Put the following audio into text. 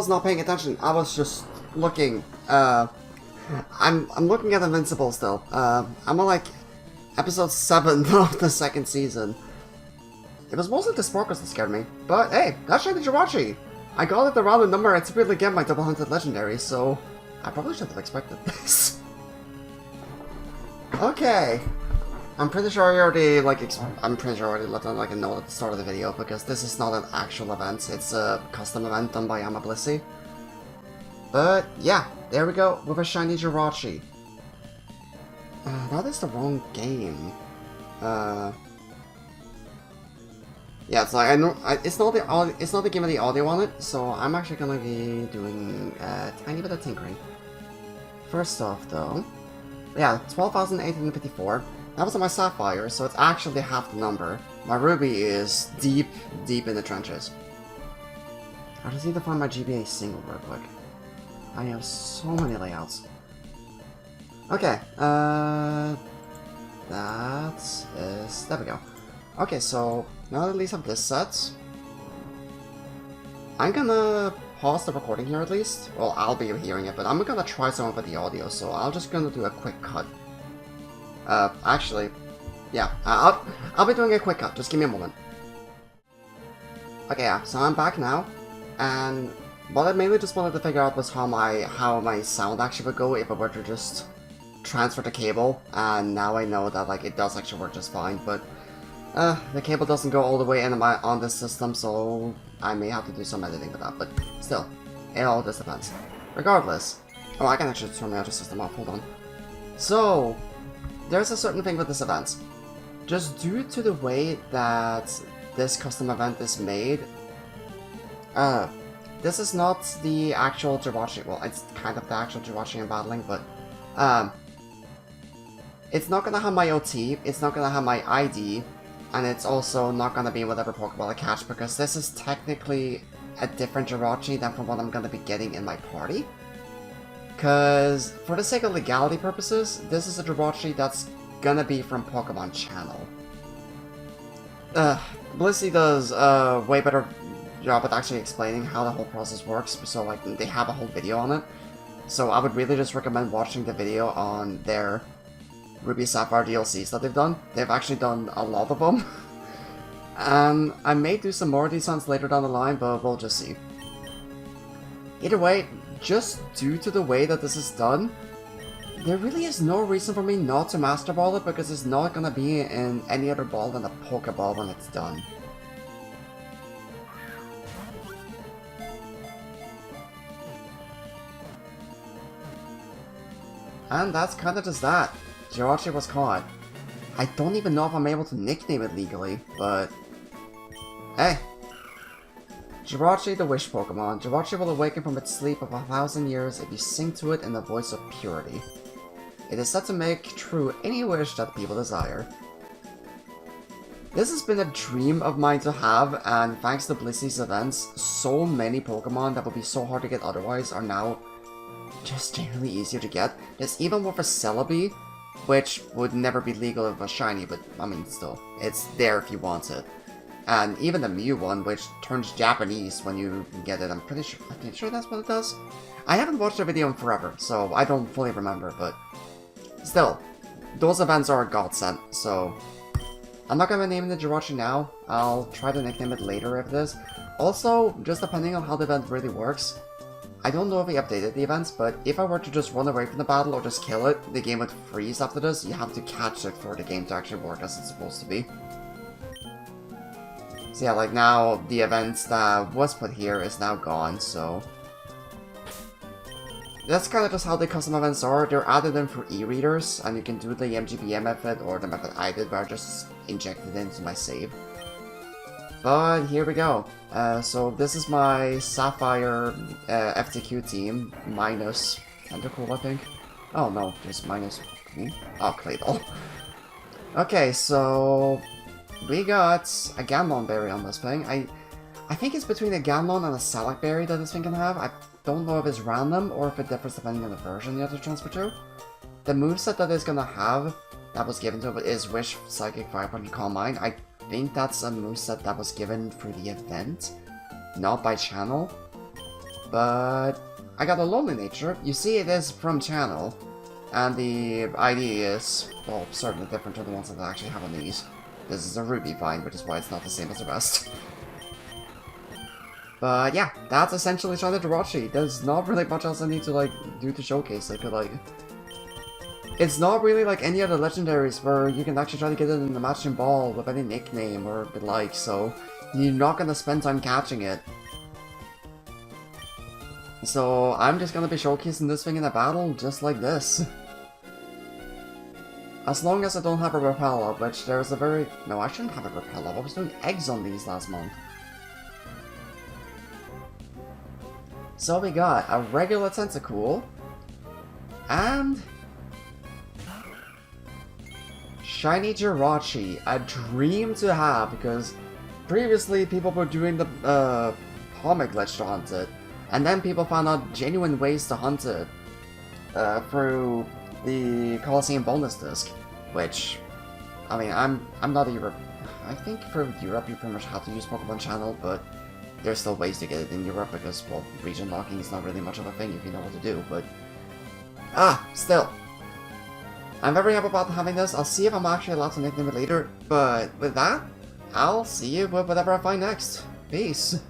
was not paying attention. I was just looking. I'm looking at Invincible still. I'm on like episode 7 of the 2nd season. It was mostly the sparkles that scared me. But hey, that's shiny Jirachi! I got it around the number I typically get my double-hunted legendary, so I probably should have expected this. Okay. I'm pretty sure I already left on like a note at the start of the video, because this is not an actual event, it's a custom event done by Blisy. But yeah, there we go, with a shiny Jirachi. That is the wrong game. Yeah, it's like it's not the game of the audio on it, so I'm actually gonna be doing a tiny bit of tinkering. First off, though, yeah, 12,854. That was on my Sapphire, so it's actually half the number. My Ruby is deep in the trenches. I just need to find my GBA single real quick. I have so many layouts. Okay, there we go. Okay, so now that I at least have this set, I'm gonna pause the recording here at least. Well, I'll be hearing it, but I'm gonna try some of the audio, so I'll just gonna do a quick cut. Actually, yeah, I'll be doing a quick cut, just give me a moment. Okay, yeah, so I'm back now, and what I mainly just wanted to figure out was how my sound actually would go if I were to just transfer the cable, and now I know that like it does actually work just fine, but the cable doesn't go all the way in on this system, so I may have to do some editing with that, but still, it all just depends. Regardless, oh, I can actually turn my other system off, hold on. So, there's a certain thing with this event. Just due to the way that this custom event is made, this is not the actual Jirachi, well, it's kind of the actual Jirachi I'm battling, but, it's not gonna have my OT, it's not gonna have my ID, and it's also not gonna be whatever Pokeball I catch, because this is technically a different Jirachi than from what I'm gonna be getting in my party. Because, for the sake of legality purposes, this is a Jirachi that's gonna be from Pokemon Channel. Blisy does a way better job at actually explaining how the whole process works, so like, they have a whole video on it. So I would really just recommend watching the video on their Ruby Sapphire DLCs that they've done. They've actually done a lot of them. And I may do some more of these ones later down the line, but we'll just see. Either way, just due to the way that this is done, there really is no reason for me not to Master Ball it, because it's not gonna be in any other ball than a Pokeball when it's done. And that's kind of just that. Jirachi was caught. I don't even know if I'm able to nickname it legally, but hey. Jirachi, the Wish Pokemon. Jirachi will awaken from its sleep of 1,000 years if you sing to it in the voice of purity. It is said to make true any wish that people desire. This has been a dream of mine to have, and thanks to Blisy's events, so many Pokemon that would be so hard to get otherwise are now just generally easier to get. There's even more for Celebi, which would never be legal if it was shiny, but I mean still, it's there if you want it. And even the Mew one, which turns Japanese when you get it, I'm pretty sure that's what it does. I haven't watched the video in forever, so I don't fully remember, but still, those events are a godsend, so I'm not gonna name the Jirachi now. I'll try to nickname it later if it is. Also, just depending on how the event really works, I don't know if he updated the events, but if I were to just run away from the battle or just kill it, the game would freeze after this. You have to catch it for the game to actually work as it's supposed to be. So yeah, like now, the event that was put here is now gone, so that's kind of just how the custom events are. They're added in for e-readers, and you can do the MGBM method, or the method I did where I just injected it into my save. But here we go. So this is my Sapphire FTQ team, minus Tentacool, I think. Oh no, just minus... Oh, Claydol. Okay, so we got a Ganlon berry on this thing. I think it's between a Ganlon and a Salac berry that this thing can have. I don't know if it's random or if it differs depending on the version you have to transfer to. The moveset that it's gonna have, that was given to it, is Wish, Psychic, 500, Calm Mind. I think that's a moveset that was given for the event, not by channel. but I got a lonely nature. You see it is from channel, and the ID is, well, certainly different to the ones that I actually have on these. This is a ruby vine, which is why it's not the same as the rest. But yeah, that's essentially Shiny Jirachi. There's not really much else I need to like do to showcase it, but like... It's not really like any other legendaries where you can actually try to get it in the matching ball with any nickname or the like, so you're not gonna spend time catching it. So I'm just gonna be showcasing this thing in a battle just like this. As long as I don't have a Repel up, which there's a very... No, I shouldn't have a Repel up. I was doing eggs on these last month. So we got a regular Tentacool, and Shiny Jirachi, a dream to have, because previously people were doing the Comic glitch to hunt it, and then people found out genuine ways to hunt it through the Coliseum bonus disc, which, I mean, I'm not a Europe. I think for Europe you pretty much have to use Pokemon Channel, but there's still ways to get it in Europe because, well, region locking is not really much of a thing if you know what to do, but... still. I'm very happy about having this. I'll see if I'm actually allowed to nickname it later, but with that, I'll see you with whatever I find next. Peace.